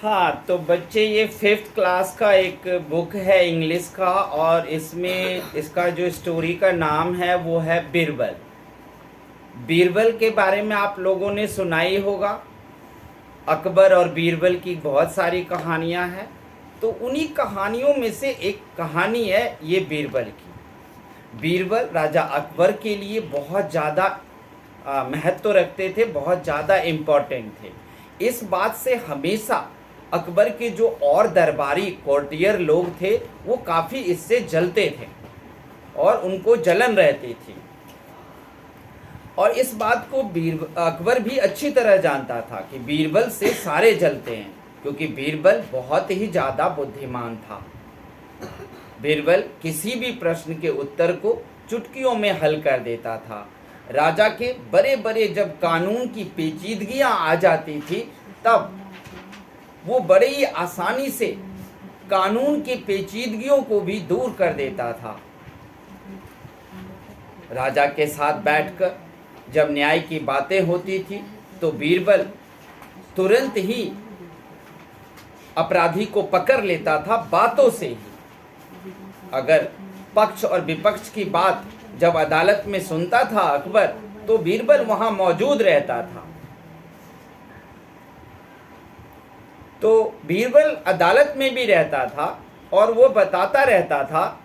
हाँ, तो बच्चे ये फिफ्थ क्लास का एक बुक है इंग्लिश का, और इसमें इसका जो स्टोरी का नाम है वो है बीरबल। बीरबल के बारे में आप लोगों ने सुना ही होगा। अकबर और बीरबल की बहुत सारी कहानियां हैं, तो उन्हीं कहानियों में से एक कहानी है ये बीरबल की। बीरबल राजा अकबर के लिए बहुत ज़्यादा महत्व रखते थे, बहुत ज़्यादा इम्पोर्टेंट थे। इस बात से हमेशा अकबर के जो और दरबारी कोर्टियर लोग थे वो काफ़ी इससे जलते थे और उनको जलन रहती थी। और इस बात को अकबर भी अच्छी तरह जानता था कि बीरबल से सारे जलते हैं, क्योंकि बीरबल बहुत ही ज़्यादा बुद्धिमान था। बीरबल किसी भी प्रश्न के उत्तर को चुटकियों में हल कर देता था। राजा के बड़े बड़े जब कानून की पेचीदगियां आ जाती थी, तब वो बड़े ही आसानी से कानून की पेचीदगियों को भी दूर कर देता था। राजा के साथ बैठकर जब न्याय की बातें होती थी तो बीरबल तुरंत ही अपराधी को पकड़ लेता था बातों से ही। अगर पक्ष और विपक्ष की बात जब अदालत में सुनता था अकबर, तो बीरबल वहां मौजूद रहता था। तो बीरबल अदालत में भी रहता था और वो बताता रहता था,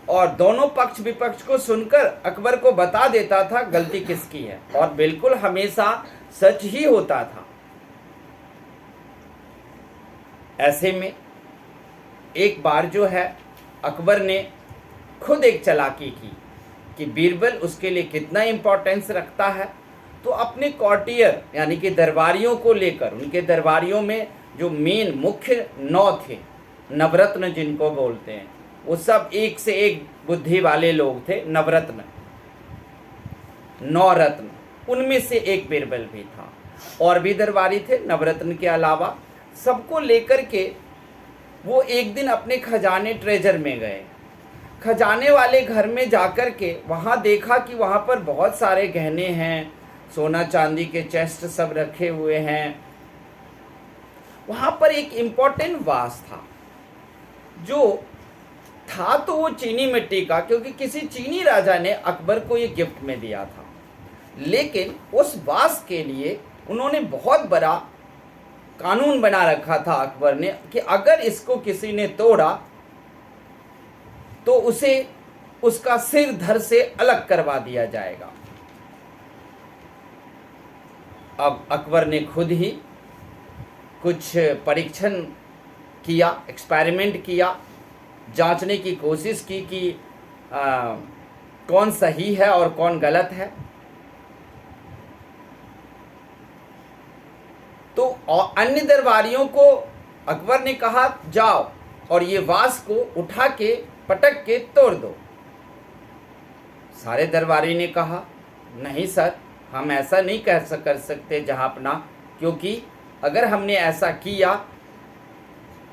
और दोनों पक्ष विपक्ष को सुनकर अकबर को बता देता था गलती किसकी है, और बिल्कुल हमेशा सच ही होता था। ऐसे में एक बार जो है अकबर ने खुद एक चालाकी की कि बीरबल उसके लिए कितना इम्पोर्टेंस रखता है, तो अपने कॉर्टियर यानी कि दरबारियों को लेकर, उनके दरबारियों में जो मेन मुख्य 9 थे, नवरत्न जिनको बोलते हैं, वो सब एक से एक बुद्धि वाले लोग थे। नवरत्न, 9 रत्न, उनमें से एक बीरबल भी था। और भी दरबारी थे नवरत्न के अलावा। सबको लेकर के वो एक दिन अपने खजाने ट्रेजर में गए। खजाने वाले घर में जाकर के वहाँ देखा कि वहाँ पर बहुत सारे गहने हैं, सोना चांदी के चेस्ट सब रखे हुए हैं। वहाँ पर एक इम्पोर्टेंट वास था, जो था तो वो चीनी मिट्टी का, क्योंकि किसी चीनी राजा ने अकबर को ये गिफ्ट में दिया था। लेकिन उस वास के लिए उन्होंने बहुत बड़ा कानून बना रखा था अकबर ने कि अगर इसको किसी ने तोड़ा तो उसे उसका सिर धड़ से अलग करवा दिया जाएगा। अब अकबर ने खुद ही कुछ परीक्षण किया, एक्सपेरिमेंट किया, जांचने की कोशिश की कि कौन सही है और कौन गलत है। तो अन्य दरबारियों को अकबर ने कहा जाओ और ये वास को उठा के पटक के तोड़ दो। सारे दरबारी ने कहा नहीं सर, हम ऐसा नहीं कर सकते जहांपना, क्योंकि अगर हमने ऐसा किया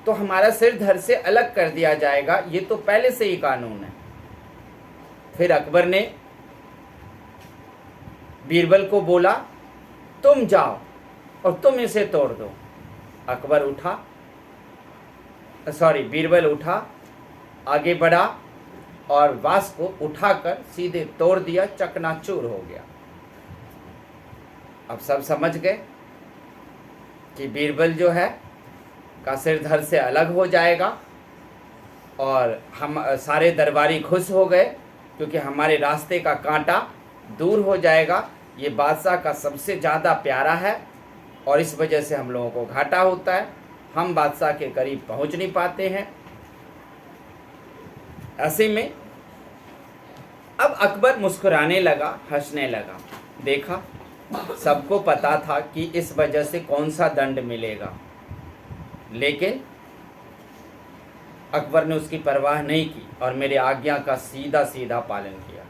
तो हमारा सिर धड़ से अलग कर दिया जाएगा, ये तो पहले से ही कानून है। फिर अकबर ने बीरबल को बोला तुम जाओ और तुम इसे तोड़ दो। बीरबल उठा, आगे बढ़ा और वास को उठाकर सीधे तोड़ दिया, चकनाचूर हो गया। अब सब समझ गए कि बीरबल जो है का सिर धड़ से अलग हो जाएगा, और हम सारे दरबारी खुश हो गए क्योंकि हमारे रास्ते का कांटा दूर हो जाएगा। ये बादशाह का सबसे ज़्यादा प्यारा है और इस वजह से हम लोगों को घाटा होता है, हम बादशाह के करीब पहुंच नहीं पाते हैं। ऐसे में अब अकबर मुस्कुराने लगा, हंसने लगा। देखा, सबको पता था कि इस वजह से कौन सा दंड मिलेगा, लेकिन अकबर ने उसकी परवाह नहीं की और मेरे आज्ञा का सीधा सीधा पालन किया।